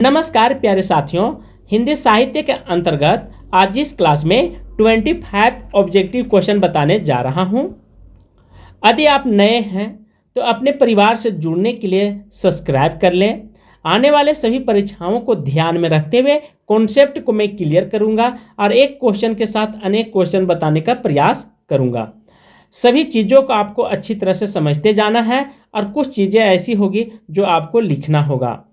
नमस्कार प्यारे साथियों, हिंदी साहित्य के अंतर्गत आज इस क्लास में 25 ऑब्जेक्टिव क्वेश्चन बताने जा रहा हूं। यदि आप नए हैं तो अपने परिवार से जुड़ने के लिए सब्सक्राइब कर लें। आने वाले सभी परीक्षाओं को ध्यान में रखते हुए कॉन्सेप्ट को मैं क्लियर करूंगा और एक क्वेश्चन के साथ अनेक क्वेश्चन बताने का प्रयास करूंगा। सभी चीज़ों को आपको अच्छी तरह से समझते जाना है और कुछ चीज़ें ऐसी होगी जो आपको लिखना होगा।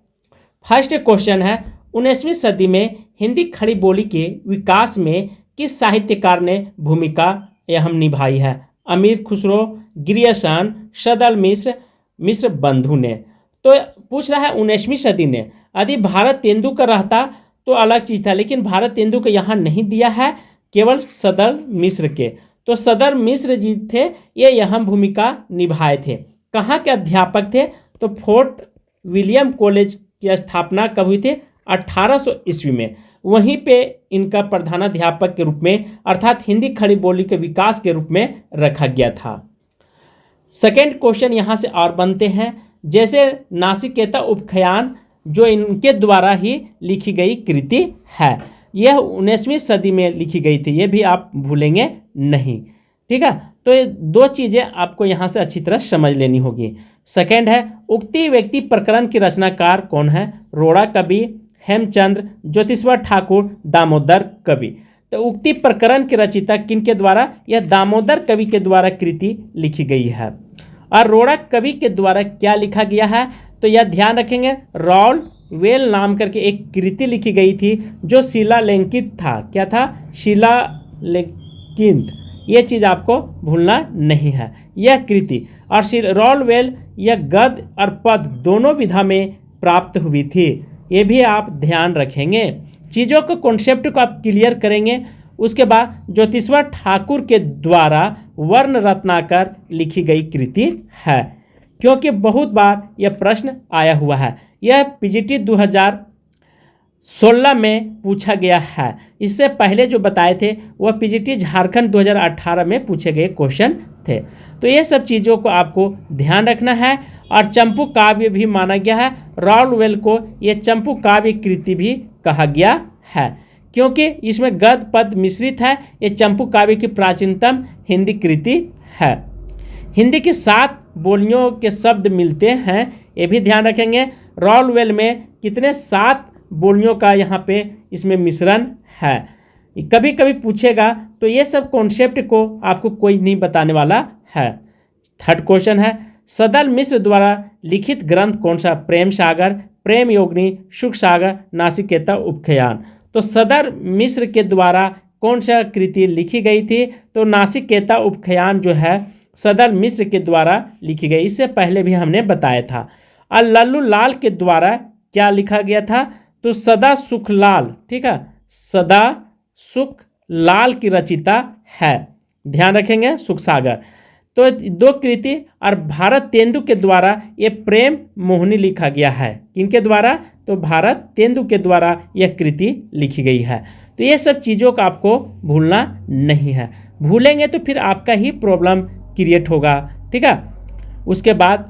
फर्स्ट क्वेश्चन है, 19वीं सदी में हिंदी खड़ी बोली के विकास में किस साहित्यकार ने भूमिका अहम निभाई है? अमीर खुसरो, ग्रियर्सन, सदल मिश्र, मिश्र बंधु ने। तो पूछ रहा है 19वीं सदी ने। यदि भारत तेंदुलकर रहता तो अलग चीज़ था, लेकिन भारत तेंदुलकर यहाँ नहीं दिया है, केवल सदल मिश्र के। तो सदल मिश्र जी थे, ये अहम भूमिका निभाए थे। कहाँ के अध्यापक थे? तो फोर्ट विलियम कॉलेज की स्थापना कब हुई थी? 1800 ईस्वी में। वहीं पे इनका प्रधानाध्यापक के रूप में अर्थात हिंदी खड़ी बोली के विकास के रूप में रखा गया था। सेकेंड क्वेश्चन यहाँ से और बनते हैं, जैसे नासिकेता उपख्यान जो इनके द्वारा ही लिखी गई कृति है, यह 19वीं सदी में लिखी गई थी, ये भी आप भूलेंगे नहीं। ठीक है, तो ये दो चीज़ें आपको यहाँ से अच्छी तरह समझ लेनी होगी। सेकेंड है, उक्ति व्यक्ति प्रकरण की रचनाकार कौन है? रोड़ा कवि, हेमचंद्र, ज्योतिश्वर ठाकुर, दामोदर कवि। तो उक्ति प्रकरण के रचयिता किनके द्वारा? यह दामोदर कवि के द्वारा कृति लिखी गई है। और रोड़ा कवि के द्वारा क्या लिखा गया है? तो यह ध्यान रखेंगे, रॉल वेल नाम करके एक कृति लिखी गई थी जो शिलालेखित था। क्या था? शिलालेखित। ये चीज़ आपको भूलना नहीं है। यह कृति और रॉलवेल यह गद्य और पद दोनों विधा में प्राप्त हुई थी, ये भी आप ध्यान रखेंगे। चीज़ों को कॉन्सेप्ट को आप क्लियर करेंगे। उसके बाद ज्योतिश्वर ठाकुर के द्वारा वर्ण रत्नाकर लिखी गई कृति है, क्योंकि बहुत बार यह प्रश्न आया हुआ है। यह पीजीटी 2016 में पूछा गया है। इससे पहले जो बताए थे वह पीजीटी झारखंड 2018 में पूछे गए क्वेश्चन थे। तो ये सब चीज़ों को आपको ध्यान रखना है। और चंपू काव्य भी माना गया है। रॉलवेल को ये चंपू काव्य कृति भी कहा गया है, क्योंकि इसमें गद्य पद मिश्रित है। ये चंपू काव्य की प्राचीनतम हिंदी कृति है। हिंदी की 7 बोलियों के शब्द मिलते हैं, ये भी ध्यान रखेंगे। रॉलवेल में कितने? 7 बोलियों का यहाँ पे इसमें मिश्रण है। कभी कभी पूछेगा, तो ये सब कॉन्सेप्ट को आपको कोई नहीं बताने वाला है। थर्ड क्वेश्चन है, सदल मिश्र द्वारा लिखित ग्रंथ कौन सा? प्रेम सागर, प्रेम योगिनी, सुख सागर, नासिकेता उपख्यान। तो सदल मिश्र के द्वारा कौन सा कृति लिखी गई थी? तो नासिकेता उपख्यान जो है सदल मिश्र के द्वारा लिखी गई। इससे पहले भी हमने बताया था। और लल्लू लाल के द्वारा क्या लिखा गया था? तो सदा सुख लाल। ठीक है, सदा सुख लाल की रचिता है, ध्यान रखेंगे, सुख सागर। तो 2 कृति। और भारत तेंदु के द्वारा ये प्रेम मोहिनी लिखा गया है। किनके द्वारा? तो भारत तेंदु के द्वारा यह कृति लिखी गई है। तो ये सब चीज़ों का आपको भूलना नहीं है, भूलेंगे तो फिर आपका ही प्रॉब्लम क्रिएट होगा। ठीक है, उसके बाद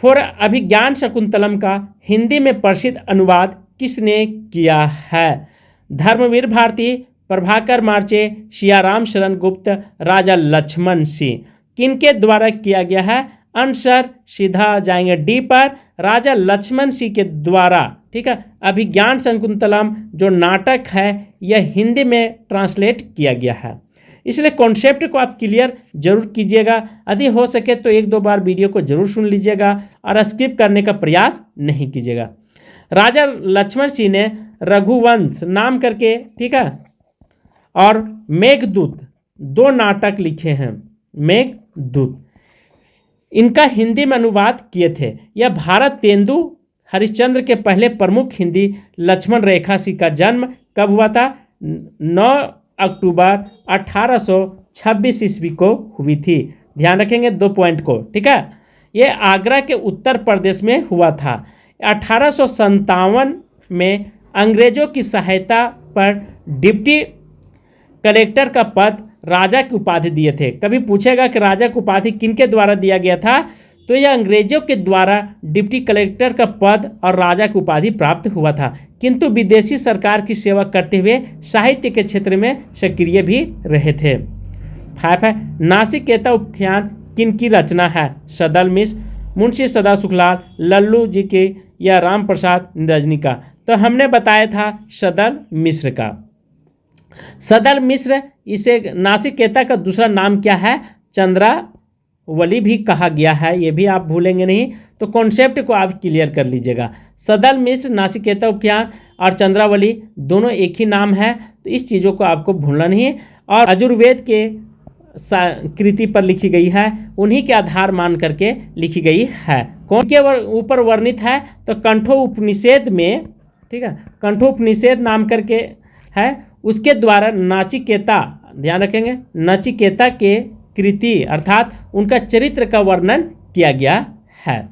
फॉर अभिज्ञान शकुंतलम का हिंदी में प्रसिद्ध अनुवाद किसने किया है? धर्मवीर भारती, प्रभाकर मार्चे, सियाराम शरण गुप्त, राजा लक्ष्मण सिंह। किनके द्वारा किया गया है? आंसर सीधा जाएंगे डी पर, राजा लक्ष्मण सिंह के द्वारा। ठीक है, अभिज्ञान शकुंतलम जो नाटक है यह हिंदी में ट्रांसलेट किया गया है। इसलिए कॉन्सेप्ट को आप क्लियर जरूर कीजिएगा। यदि हो सके तो 1-2 बार वीडियो को जरूर सुन लीजिएगा और स्किप करने का प्रयास नहीं कीजिएगा। राजा लक्ष्मण सिंह ने रघुवंश नाम करके, ठीक है, और मेघदूत 2 नाटक लिखे हैं। मेघदूत इनका हिंदी में अनुवाद किए थे। यह भारत तेंदु हरिश्चंद्र के पहले प्रमुख हिंदी लक्ष्मण रेखा सिंह का जन्म कब हुआ था? 9 अक्टूबर 1826 ईस्वी को हुई थी। ध्यान रखेंगे 2 पॉइंट को। ठीक है, ये आगरा के उत्तर प्रदेश में हुआ था। 1857 में अंग्रेजों की सहायता पर डिप्टी कलेक्टर का पद राजा की उपाधि दिए थे। कभी पूछेगा कि राजा की उपाधि किनके द्वारा दिया गया था? तो यह अंग्रेजों के द्वारा डिप्टी कलेक्टर का पद और राजा की उपाधि प्राप्त हुआ था, किंतु विदेशी सरकार की सेवा करते हुए साहित्य के क्षेत्र में सक्रिय भी रहे थे। 5 है नासिकेता उपाख्यान किन की रचना है? सदल मिश्र, मुंशी सदा सुखलाल, लल्लू जी के या राम प्रसाद निरंजनी का? तो हमने बताया था सदल मिश्र का। सदल मिश्र, इसे नासिकेता का दूसरा नाम क्या है? चंद्रावली भी कहा गया है, ये भी आप भूलेंगे नहीं, तो कॉन्सेप्ट को आप क्लियर कर लीजिएगा। सदल मिश्र, नासिकेता उपाख्यान और चंद्रावली दोनों एक ही नाम है, तो इस चीज़ों को आपको भूलना नहीं है। और यजुर्वेद के कृति पर लिखी गई है, उन्हीं के आधार मान करके लिखी गई है। कौन के ऊपर वर्णित है? तो कंठोपनिषद में, ठीक है, कंठोपनिषद नाम करके है, उसके द्वारा नाचिकेता, ध्यान रखेंगे, नचिकेता के कृति अर्थात उनका चरित्र का वर्णन किया गया है।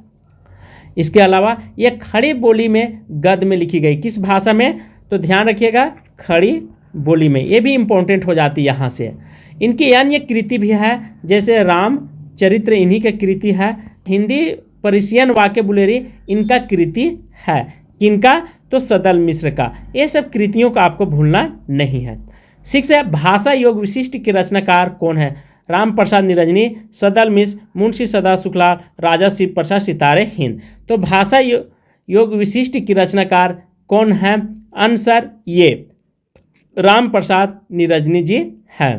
इसके अलावा यह खड़ी बोली में गद्य में लिखी गई, किस भाषा में? तो ध्यान रखिएगा, खड़ी बोली में, ये भी इम्पोर्टेंट हो जाती है यहाँ से। इनकी अन्य कृति भी है, जैसे राम चरित्र इन्हीं की कृति है। हिंदी पर्शियन वाक्यबुलेरी इनका कृति है, किनका? तो सदल मिश्र का। ये सब कृतियों का आपको भूलना नहीं है। 6 है भाषा योग विशिष्ट के रचनाकार कौन है? राम प्रसाद निरंजनी, सदल मिश्र, मुंशी सदा शुक्लाल, राजा शिव प्रसाद सितारे हिंद। तो भाषा योग विशिष्ट की रचनाकार कौन है? आंसर ये राम प्रसाद निरंजनी जी हैं।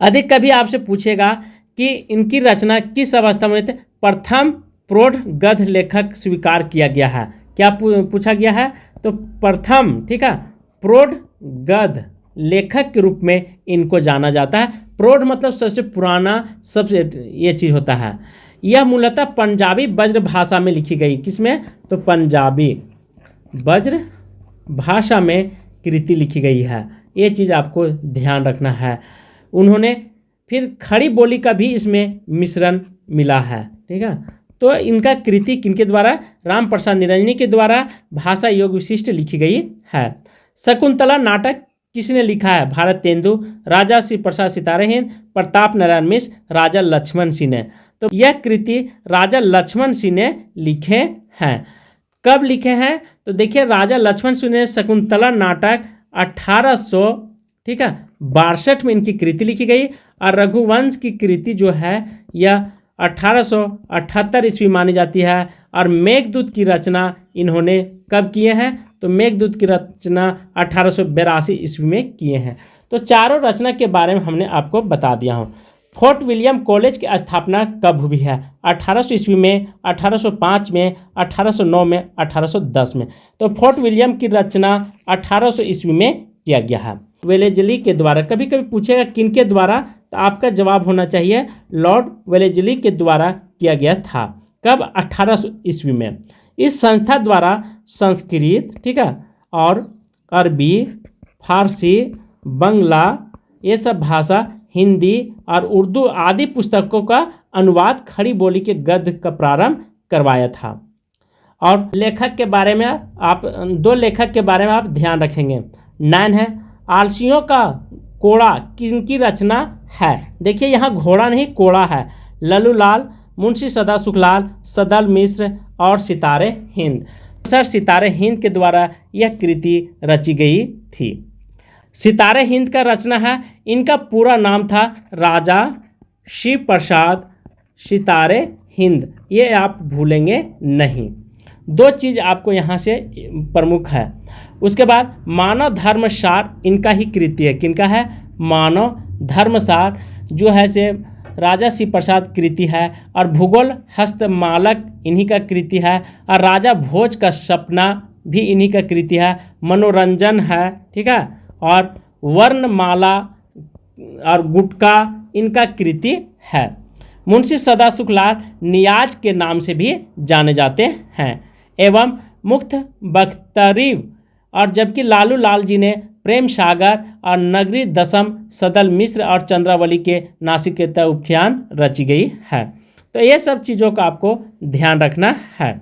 अधिक कभी आपसे पूछेगा कि इनकी रचना किस अवस्था में? प्रथम प्रौढ़ गद्य लेखक स्वीकार किया गया है। क्या पूछा गया है? तो प्रथम, ठीक है, प्रौढ़ गद्य लेखक के रूप में इनको जाना जाता है। प्रौढ़ मतलब सबसे पुराना, सबसे ये चीज़ होता है। यह मूलतः पंजाबी ब्रज भाषा में लिखी गई। किसमें? तो पंजाबी ब्रज भाषा में कृति लिखी गई है, ये चीज़ आपको ध्यान रखना है। उन्होंने फिर खड़ी बोली का भी इसमें मिश्रण मिला है, ठीक है। तो इनका कृति किनके द्वारा? राम प्रसाद निरंजनी के द्वारा भाषा योग विशिष्ट लिखी गई है। शकुंतला नाटक किसने लिखा है? भारत तेंदु, राजा शिव प्रसाद सितारे हिंद, प्रताप नारायण मिश्र, राजा लक्ष्मण सिंह ने। तो यह कृति राजा लक्ष्मण सिंह ने लिखे हैं। कब लिखे हैं? तो देखिए, राजा लक्ष्मण सिंह ने शकुंतला नाटक 1800, ठीक है, 62 में इनकी कृति लिखी गई। और रघुवंश की कृति जो है यह 1878 ईस्वी मानी जाती है। और मेघदूत की रचना इन्होंने कब किए हैं? तो मेघदूत की रचना 1882 ईस्वी में किए हैं। तो चारों रचना के बारे में हमने आपको बता दिया हूँ। फोर्ट विलियम कॉलेज की स्थापना कब हुई है? 1800 ईस्वी में, 1805 में, 1809 में, 1810 में। तो फोर्ट विलियम की रचना 1800 ईस्वी में किया गया है, वेलेजली के द्वारा। कभी कभी पूछेगा किनके द्वारा, तो आपका जवाब होना चाहिए लॉर्ड वेलेजली के द्वारा किया गया था। कब? 1800 ईस्वी में। इस संस्था द्वारा संस्कृत, ठीक है, और अरबी, फारसी, बंगला, ये सब भाषा, हिंदी और उर्दू आदि पुस्तकों का अनुवाद खड़ी बोली के गद्य का प्रारंभ करवाया था। और लेखक के बारे में आप 2 लेखक के बारे में आप ध्यान रखेंगे। 9 है आलसियों का कोड़ा किनकी रचना है? देखिए, यहाँ घोड़ा नहीं कोड़ा है। लल्लू लाल, मुंशी सदा सुखलाल, सदल मिश्र और सितारे हिंद। सर सितारे हिंद के द्वारा यह कृति रची गई थी। सितारे हिंद का रचना है, इनका पूरा नाम था राजा शिव प्रसाद सितारे हिंद, ये आप भूलेंगे नहीं। 2 चीज़ आपको यहाँ से प्रमुख है। उसके बाद मानव धर्मसार इनका ही कृति है। किनका है? मानव धर्मसार जो है से राजा शिव प्रसाद कृति है। और भूगोल हस्तमालक इन्हीं का कृति है। और राजा भोज का सपना भी इन्हीं का कृति है। मनोरंजन है, ठीक है, और वर्णमाला और गुटका इनका कृति है। मुंशी सदा शुक्लाल नियाज के नाम से भी जाने जाते हैं एवं मुक्त बख्तरीव। और जबकि लालू लाल जी ने प्रेम सागर और नगरी दशम, सदल मिश्र और चंद्रावली के नासिकेता उपाख्यान रची गई है। तो ये सब चीज़ों का आपको ध्यान रखना है।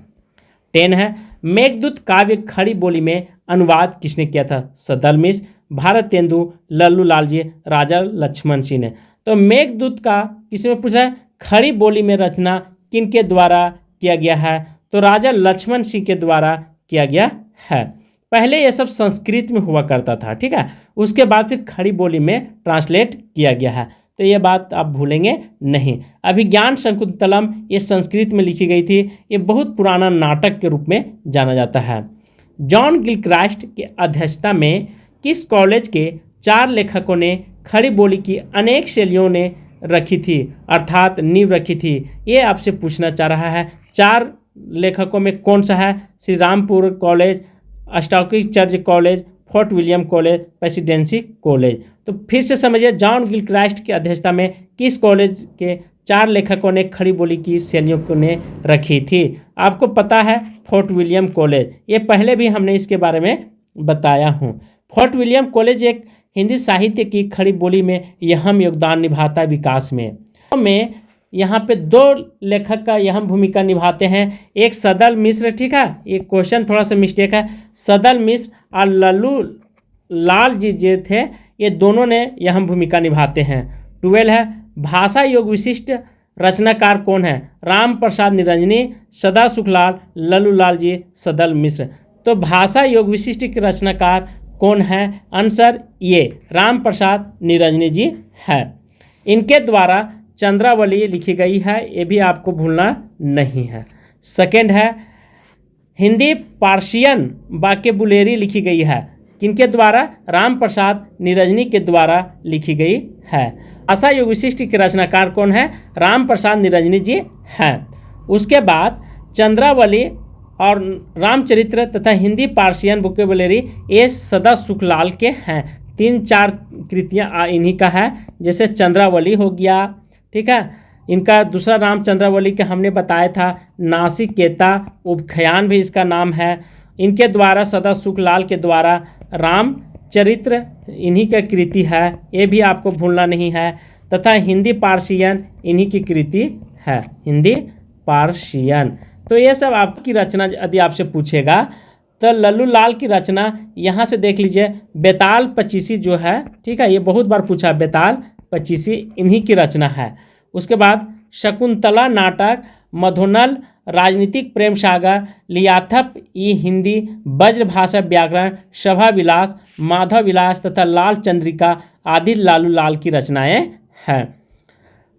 10 है मेघदूत काव्य खड़ी बोली में अनुवाद किसने किया था? सदल मिश्र, भारत तेंदु, लल्लू लाल जी, राजा लक्ष्मण सिंह ने। तो मेघदूत का किसी में पूछ रहा है खड़ी बोली में रचना किन के द्वारा किया गया है? तो राजा लक्ष्मण सिंह के द्वारा किया गया है। पहले ये सब संस्कृत में हुआ करता था, ठीक है, उसके बाद फिर खड़ी बोली में ट्रांसलेट किया गया है, तो ये बात आप भूलेंगे नहीं। अभिज्ञान शकुंतलम ये संस्कृत में लिखी गई थी, ये बहुत पुराना नाटक के रूप में जाना जाता है। जॉन गिलक्रास्ट की अध्यक्षता में किस कॉलेज के 4 लेखकों ने खड़ी बोली की अनेक शैलियों ने रखी थी, अर्थात नींव रखी थी? ये आपसे पूछना चाह रहा है। 4 लेखकों में कौन सा है? श्री रामपुर कॉलेज, स्टॉकिंग church college, fort William college, presidency college. तो फिर से समझिए, जॉन गिलक्रास्ट की अध्यक्षता में किस कॉलेज के 4 लेखकों ने खड़ी बोली की शैलियों को ने रखी थी? आपको पता है, फोर्ट विलियम कॉलेज। ये पहले भी हमने इसके बारे में बताया हूँ। फोर्ट विलियम कॉलेज एक हिंदी साहित्य की खड़ी बोली में अहम योगदान निभाता है विकास में। यहाँ पे 2 लेखक का अहम भूमिका निभाते हैं। एक सदल मिश्र, ठीक है, ये क्वेश्चन थोड़ा सा मिस्टेक है, सदल मिश्र और लल्लू लाल जी जो थे, ये दोनों ने अहम भूमिका निभाते हैं। 12 है, भाषा योग विशिष्ट रचनाकार कौन है? राम प्रसाद निरंजनी, सदा सुखलाल, लल्लू लाल जी, सदल मिश्र। तो भाषा योग विशिष्ट के रचनाकार कौन है? आंसर ये राम प्रसाद निरंजनी जी है। इनके द्वारा चंद्रावली लिखी गई है, ये भी आपको भूलना नहीं है। सेकंड है, हिंदी पार्शियन वाक्यबुलेरी लिखी गई है, किनके द्वारा? राम प्रसाद निरंजनी के द्वारा लिखी गई है। भाषा योग विशिष्ट के रचनाकार कौन है? राम प्रसाद निरंजनी जी हैं। उसके बाद चंद्रावली और रामचरित्र तथा हिंदी पार्शियन वोकेबुलरी ये सदा सुखलाल के हैं। 3-4 कृतियाँ इन्हीं का है, जैसे चंद्रावली हो गया, ठीक है, इनका दूसरा नाम चंद्रावली के हमने बताया था, नासिकेता उपख्यान भी इसका नाम है। इनके द्वारा सदा सुखलाल के द्वारा रामचरित्र इन्हीं का कृति है, ये भी आपको भूलना नहीं है। तथा हिंदी पार्शियन इन्हीं की कृति है, हिंदी पार्शियन। तो ये सब आपकी रचना यदि आपसे पूछेगा तो लल्लू लाल की रचना यहाँ से देख लीजिए, बेताल पचीसी जो है, ठीक है, ये बहुत बार पूछा, बेताल पचीसी इन्हीं की रचना है। उसके बाद शकुंतला नाटक, मधुनल, राजनीतिक प्रेम सागर, लियाथप ई हिंदी, ब्रजभाषा व्याकरण, सभा विलास, माधव विलास तथा लाल चंद्रिका आदि लालू लाल की रचनाएं हैं।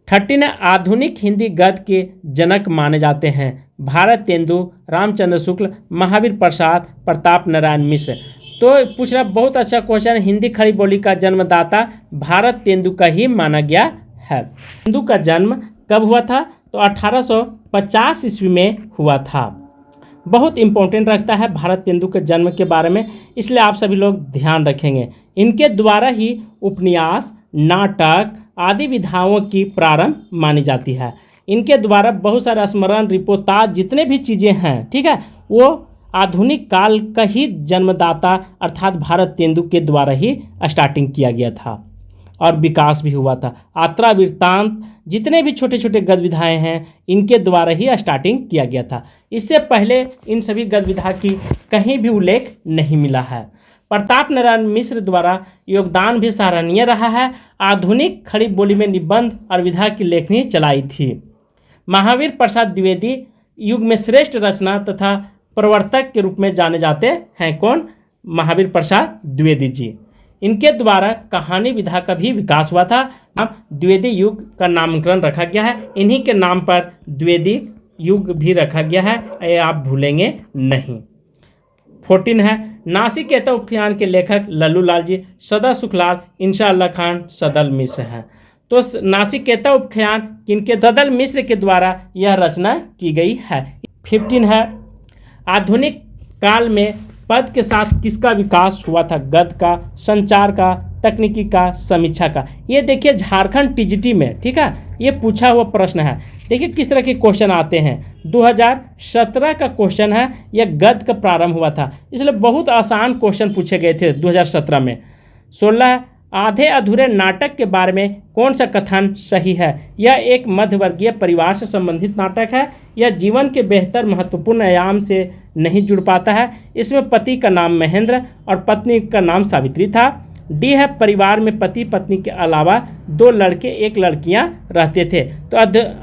13 आधुनिक हिंदी गद्य के जनक माने जाते हैं। भारत तेंदु, रामचंद्र शुक्ल, महावीर प्रसाद, प्रताप नारायण मिश्र। तो पूछ रहा, बहुत अच्छा क्वेश्चन, हिंदी खड़ी बोली का जन्मदाता भारत तेंदु का ही माना गया है। तेंदु का जन्म कब हुआ था? तो 1850 ईस्वी में हुआ था। बहुत इंपॉर्टेंट रखता है भारत तेंदु के जन्म के बारे में, इसलिए आप सभी लोग ध्यान रखेंगे। इनके द्वारा ही उपन्यास, नाटक आदि विधाओं की प्रारंभ मानी जाती है। इनके द्वारा बहुत सारे स्मरण, रिपोर्टाज जितने भी चीज़ें हैं, ठीक है, वो आधुनिक काल का ही जन्मदाता अर्थात भारत तेंदु के द्वारा ही स्टार्टिंग किया गया था और विकास भी हुआ था। आत्रा वृत्तांत जितने भी छोटे छोटे गद्य विधाएँ हैं, इनके द्वारा ही स्टार्टिंग किया गया था। इससे पहले इन सभी गद्य विधा की कहीं भी उल्लेख नहीं मिला है। प्रताप नारायण मिश्र द्वारा योगदान भी सराहनीय रहा है। आधुनिक खड़ी बोली में निबंध और विधा की लेखनी चलाई थी। महावीर प्रसाद द्विवेदी युग में श्रेष्ठ रचना तथा प्रवर्तक के रूप में जाने जाते हैं। कौन? महावीर प्रसाद द्विवेदी जी। इनके द्वारा कहानी विधा का भी विकास हुआ था। अब द्विवेदी युग का नामकरण रखा गया है, इन्हीं के नाम पर द्विवेदी युग भी रखा गया है, ये आप भूलेंगे नहीं। 14 है, नासिकेता उपख्यान के लेखक लल्लू लाल जी, सदा सुखलाल, इंशा अल्लाह खान, सदल मिश्र हैं। तो नासिकेता उपख्यान किनके? सदल मिश्र के द्वारा यह रचना की गई है। 15 है, आधुनिक काल में पद के साथ किसका विकास हुआ था? गद्य का, संचार का, तकनीकी का, समीक्षा का। ये देखिए झारखंड टीजीटी में, ठीक है, ये पूछा हुआ प्रश्न है। देखिए किस तरह के क्वेश्चन आते हैं। 2017 का क्वेश्चन है, यह गद्य का प्रारंभ हुआ था, इसलिए बहुत आसान क्वेश्चन पूछे गए थे 2017 में। 16 आधे अधूरे नाटक के बारे में कौन सा कथन सही है? यह एक मध्यवर्गीय परिवार से संबंधित नाटक है। यह जीवन के बेहतर महत्वपूर्ण आयाम से नहीं जुड़ पाता है। इसमें पति का नाम महेंद्र और पत्नी का नाम सावित्री था। डी है परिवार में पति पत्नी के अलावा 2 लड़के 1 लड़कियां रहते थे। तो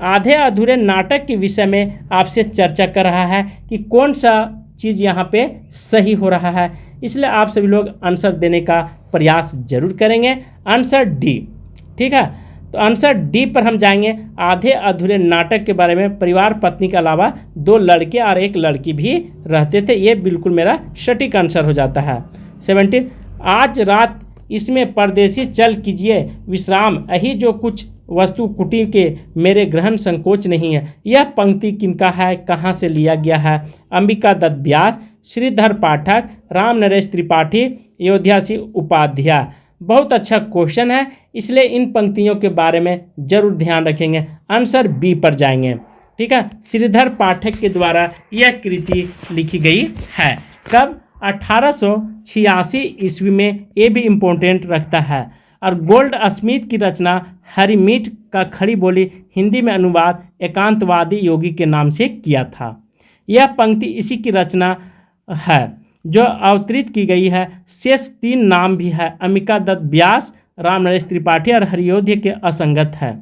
आधे अधूरे नाटक के विषय में आपसे चर्चा कर रहा है कि कौन सा चीज़ यहाँ पे सही हो रहा है, इसलिए आप सभी लोग आंसर देने का प्रयास जरूर करेंगे। आंसर डी, ठीक है। तो आंसर डी पर हम जाएंगे। आधे अधूरे नाटक के बारे में परिवार पत्नी के अलावा 2 लड़के और 1 लड़की भी रहते थे, ये बिल्कुल मेरा सटीक आंसर हो जाता है। 17, आज रात इसमें परदेसी चल कीजिए विश्राम, यही जो कुछ वस्तु कुटी के मेरे ग्रहण संकोच नहीं है। यह पंक्ति किनका है, कहाँ से लिया गया है? अंबिका दत्त व्यास, श्रीधर पाठक, राम नरेश त्रिपाठी, अयोध्या सिंह उपाध्याय। बहुत अच्छा क्वेश्चन है, इसलिए इन पंक्तियों के बारे में जरूर ध्यान रखेंगे। आंसर बी पर जाएंगे, ठीक है। श्रीधर पाठक के द्वारा यह कृति लिखी गई है। कब? 1886 ईस्वी में, ये भी इम्पोर्टेंट रखता है। और गोल्ड स्मिथ की रचना हरिमीट का खड़ी बोली हिंदी में अनुवाद एकांतवादी योगी के नाम से किया था। यह पंक्ति इसी की रचना है जो अवतरित की गई है। शेष 3 नाम भी है, अंबिका दत्त व्यास, राम नरेश त्रिपाठी और हरियोध्य के असंगत है।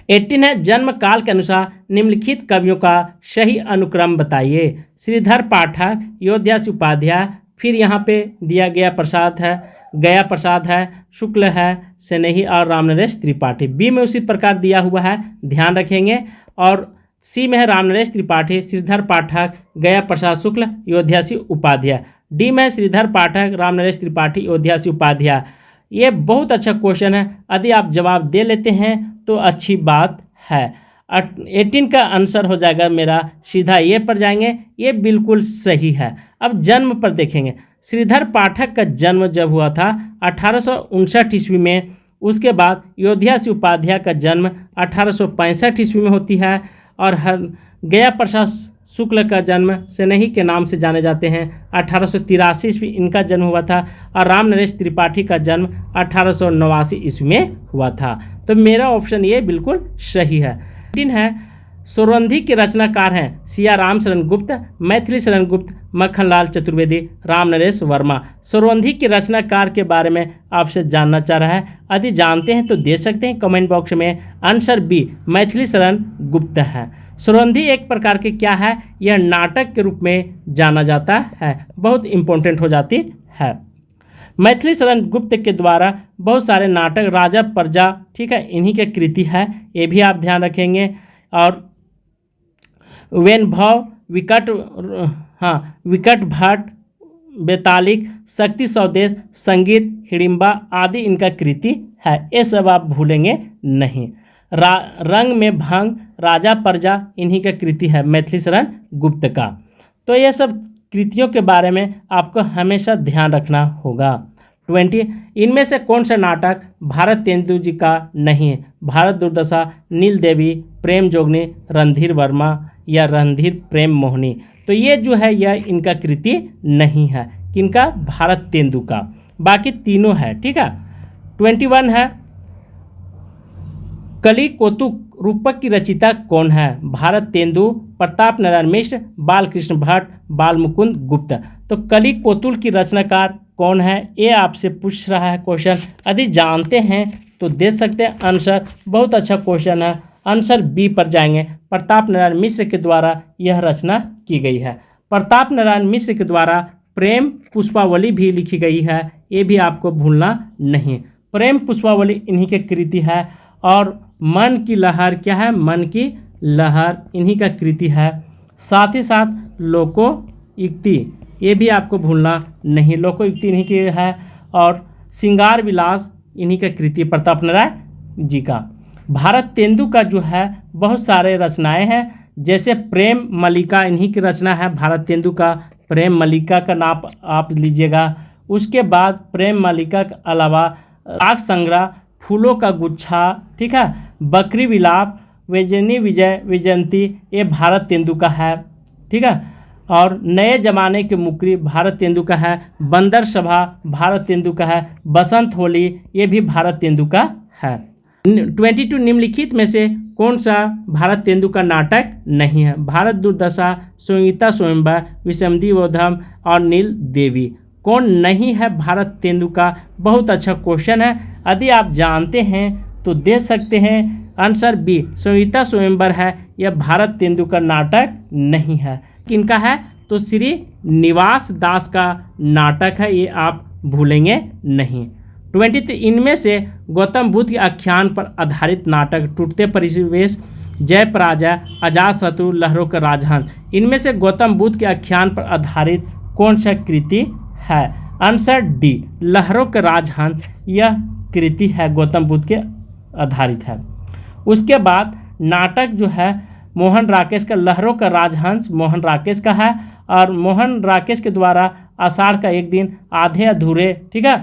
18 है, जन्म काल के अनुसार निम्नलिखित कवियों का सही अनुक्रम बताइए। श्रीधर पाठक, अयोध्या सिंह उपाध्याय, फिर यहाँ पे दिया गया प्रसाद है, गया प्रसाद है, शुक्ल है, स्नेही और राम नरेश त्रिपाठी। बी में उसी प्रकार दिया हुआ है, ध्यान रखेंगे। और सी में है राम नरेश त्रिपाठी, श्रीधर पाठक, गया प्रसाद शुक्ल, अयोध्या सिंह उपाध्याय। डी में है श्रीधर पाठक, राम नरेश त्रिपाठी, अयोध्या सिंह उपाध्याय। ये बहुत अच्छा क्वेश्चन है, यदि आप जवाब दे लेते हैं तो अच्छी बात है। 18 का आंसर हो जाएगा मेरा सीधा ये पर जाएंगे, ये बिल्कुल सही है। अब जन्म पर देखेंगे। श्रीधर पाठक का जन्म जब हुआ था 1859 ईस्वी में, उसके बाद अयोध्या सिंह उपाध्याय का जन्म 1865 ईस्वी में होती है, और गया प्रसाद शुक्ल का जन्म स्नेही के नाम से जाने जाते हैं, 1883 ईस्वी इनका जन्म हुआ था, और राम नरेश त्रिपाठी का जन्म 1889 ईस्वी में हुआ था। तो मेरा ऑप्शन ये बिल्कुल सही है। 3 है, सोरंधी के रचनाकार हैं सिया राम शरण गुप्त, मैथिली शरण गुप्त, मक्खनलाल चतुर्वेदी, राम नरेश वर्मा। सोरंधी के रचनाकार के बारे में आपसे जानना चाह रहा है, यदि जानते हैं तो दे सकते हैं कमेंट बॉक्स में। आंसर बी, मैथिली शरण गुप्त है। सोरंधी एक प्रकार के क्या है, यह नाटक के रूप में जाना जाता है, बहुत इंपॉर्टेंट हो जाती है। मैथिली शरण गुप्त के द्वारा बहुत सारे नाटक, राजा प्रजा, ठीक है, इन्हीं के कृति है, ये भी आप ध्यान रखेंगे। और वेन भाव, विकट भट्ट, बेतालिक, शक्ति स्वदेश, संगीत, हिडिंबा आदि इनका कृति है, ये सब आप भूलेंगे नहीं। रंग में भंग, राजा प्रजा इन्हीं का कृति है मैथिली शरण गुप्त का। तो ये सब कृतियों के बारे में आपको हमेशा ध्यान रखना होगा। 20, इनमें से कौन सा नाटक भारत तेंदु जी का नहीं है? भारत दुर्दशा, नील देवी, प्रेम जोगनी, रणधीर वर्मा या रणधीर प्रेम मोहिनी। तो ये जो है यह इनका कृति नहीं है, किनका? भारत तेंदु का। बाकी तीनों है, ठीक है। 21 है, कली कौतुक रूपक की रचयिता कौन है? भारत तेंदु, प्रताप नारायण मिश्र, बालकृष्ण भट्ट, बालमुकुंद गुप्त। तो कली कौतुक की रचनाकार कौन है, ये आपसे पूछ रहा है क्वेश्चन। यदि जानते हैं तो दे सकते हैं आंसर, बहुत अच्छा क्वेश्चन है। आंसर बी पर जाएंगे, प्रताप नारायण मिश्र के द्वारा यह रचना की गई है। प्रताप नारायण मिश्र के द्वारा प्रेम पुष्पावली भी लिखी गई है, ये भी आपको भूलना नहीं। प्रेम पुष्पावली इन्हीं के कृति है। और मन की लहर क्या है? मन की लहर इन्हीं का कृति है। साथ ही साथ लोकोयुक्ति, ये भी आपको भूलना नहीं, लोकोयुक्ति इन्हीं की है। और श्रृंगार विलास इन्हीं का कृति प्रताप नारायण जी का। भारत तेंदु का जो है बहुत सारे रचनाएं हैं, जैसे प्रेम मल्लिका इन्हीं की रचना है भारत तेंदु का, प्रेम मल्लिका का नाम आप लीजिएगा। उसके बाद प्रेम मल्लिका के अलावा राग संग्रह, फूलों का गुच्छा, ठीक है, बकरी विलाप, वैजनी विजय विजयंती, ये भारत तेंदु का है, ठीक है। और नए जमाने के मुकरी भारत तेंदु का है। बंदर सभा भारत तेंदु का है। बसंत होली ये भी भारत तेंदु का है। 22 निम्नलिखित में से कौन सा भारत तेंदु का नाटक नहीं है? भारत दुर्दशा, संगीता स्वयंवर, विषमदी वोधम और नील देवी। कौन नहीं है भारत तेंदुलकर? बहुत अच्छा क्वेश्चन है। यदि आप जानते हैं तो दे सकते हैं। आंसर बी, संयुक्ता स्वयंवर है। यह भारत तेंदुलकर नाटक नहीं है। किनका है? तो श्री निवास दास का नाटक है, ये आप भूलेंगे नहीं। 20 इनमें से गौतम बुद्ध के आख्यान पर आधारित नाटक टूटते परिवेश, जय पराजय, अजातशत्रु, लहरों का राजहंस, इनमें से गौतम बुद्ध के आख्यान पर आधारित कौन सा कृति है? आंसर डी, लहरों का राजहंस यह कृति है, गौतम बुद्ध के आधारित है। उसके बाद नाटक जो है मोहन राकेश का लहरों का राजहंस मोहन राकेश का है, और मोहन राकेश के द्वारा आषाढ़ का एक दिन, आधे अधूरे, ठीक है,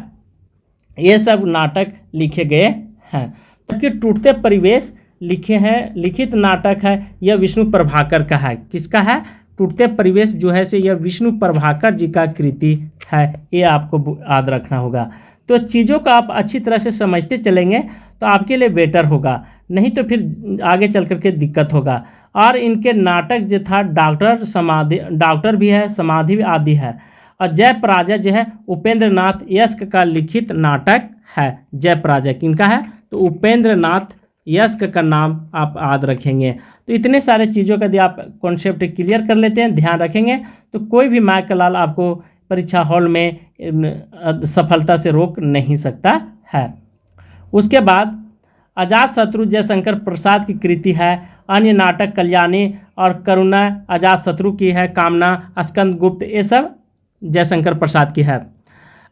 ये सब नाटक लिखे गए हैं। जबकि टूटते परिवेश लिखे हैं, लिखित नाटक है, यह विष्णु प्रभाकर का है। किसका है? टूटते परिवेश जो है से यह विष्णु प्रभाकर जी का कृति है, ये आपको याद रखना होगा। तो चीज़ों का आप अच्छी तरह से समझते चलेंगे तो आपके लिए बेटर होगा, नहीं तो फिर आगे चल करके दिक्कत होगा। और इनके नाटक जो था डॉक्टर भी है, समाधि भी आदि है। और जय पराजय जो है उपेंद्र नाथ यस्क का लिखित नाटक है। जय पराजय किनका है? तो उपेंद्र नाथ यस्क का नाम आप याद रखेंगे। तो इतने सारे चीज़ों का यदि आप कॉन्सेप्ट क्लियर कर लेते हैं, ध्यान रखेंगे, तो कोई भी माय का लाल आपको परीक्षा हॉल में सफलता से रोक नहीं सकता है। उसके बाद अजातशत्रु जयशंकर प्रसाद की कृति है। अन्य नाटक कल्याणी और करुणा अजातशत्रु की है। कामना, स्कंद गुप्त, ये सब जयशंकर प्रसाद की है।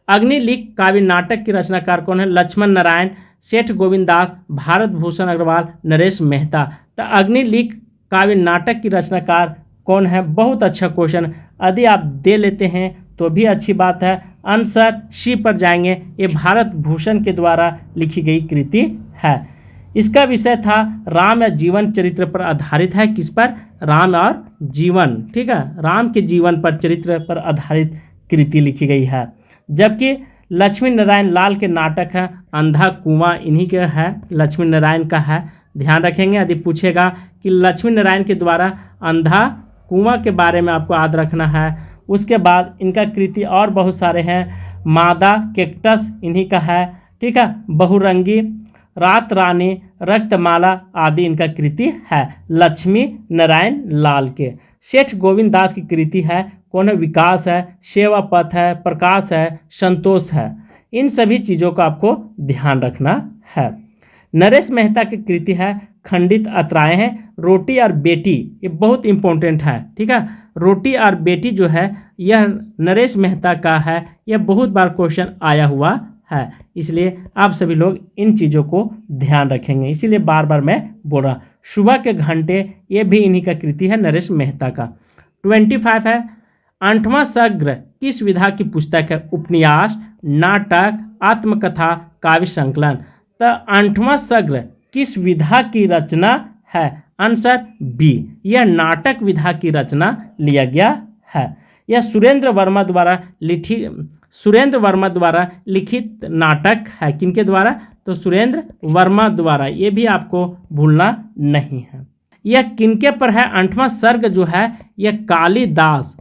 अग्निलिख काव्य नाटक की रचनाकार कौन है? लक्ष्मण नारायण, सेठ गोविंद दास, भारत भूषण अग्रवाल, नरेश मेहता। तो अग्निलिख काव्य नाटक की रचनाकार कौन है? बहुत अच्छा क्वेश्चन, यदि आप दे लेते हैं तो भी अच्छी बात है। आंसर सी पर जाएंगे, ये भारत भूषण के द्वारा लिखी गई कृति है। इसका विषय था राम या जीवन चरित्र पर आधारित है। किस पर? राम और जीवन, ठीक है, राम के जीवन पर, चरित्र पर आधारित कृति लिखी गई है। जबकि लक्ष्मी नारायण लाल के नाटक है अंधा कुआं, इन्हीं के है, लक्ष्मी नारायण का है। ध्यान रखेंगे, यदि पूछेगा कि लक्ष्मी नारायण के द्वारा अंधा कुआं के बारे में आपको याद रखना है। उसके बाद इनका कृति और बहुत सारे हैं। मादा, कैक्टस इन्हीं का है, ठीक है, बहुरंगी, रात रानी, रक्तमाला आदि इनका कृति है, लक्ष्मी नारायण लाल के। सेठ गोविंद दास की कृति है, कौन है? विकास है, सेवा पथ है, प्रकाश है, संतोष है। इन सभी चीज़ों का आपको ध्यान रखना है। नरेश मेहता की कृति है खंडित अतराय हैं, रोटी और बेटी, ये बहुत इंपॉर्टेंट है, ठीक है। रोटी और बेटी जो है यह नरेश मेहता का है, यह बहुत बार क्वेश्चन आया हुआ है, इसलिए आप सभी लोग इन चीज़ों को ध्यान रखेंगे, इसीलिए बार बार मैं बोल रहा। सुबह के घंटे, ये भी इन्हीं का कृति है, नरेश मेहता का। 25 है, 8वां सर्ग किस विधा की पुस्तक है? उपन्यास, नाटक, आत्मकथा, काव्य संकलन। तो 8वां सर्ग किस विधा की रचना है? आंसर बी, यह नाटक विधा की रचना लिया गया है। यह सुरेंद्र वर्मा द्वारा लिखित नाटक है। किनके द्वारा? तो सुरेंद्र वर्मा द्वारा, ये भी आपको भूलना नहीं है। यह किनके पर है? 8वां सर्ग जो है यह कालिदास,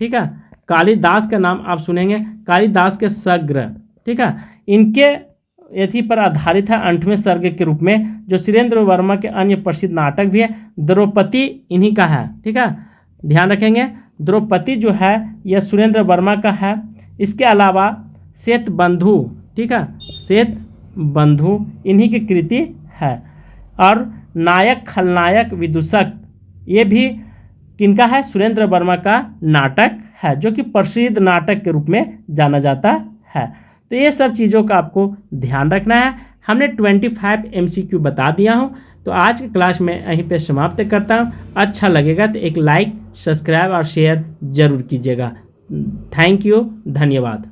ठीक है, कालिदास का नाम आप सुनेंगे, कालिदास के सर्ग, ठीक है, इनके यथि पर आधारित है 8वें सर्ग के रूप में। जो सुरेंद्र वर्मा के अन्य प्रसिद्ध नाटक भी है, द्रौपदी इन्हीं का है, ठीक है, ध्यान रखेंगे। द्रौपदी जो है यह सुरेंद्र वर्मा का है। इसके अलावा श्वेत बंधु, ठीक है, श्वेत बंधु इन्हीं की कृति है। और नायक खलनायक विदूषक, ये भी किनका है? सुरेंद्र वर्मा का नाटक है, जो कि प्रसिद्ध नाटक के रूप में जाना जाता है। तो ये सब चीज़ों का आपको ध्यान रखना है। हमने 25 MCQ बता दिया हूँ। तो आज की क्लास में यहीं पे समाप्त करता हूँ। अच्छा लगेगा तो एक लाइक, सब्सक्राइब और शेयर जरूर कीजिएगा। थैंक यू, धन्यवाद।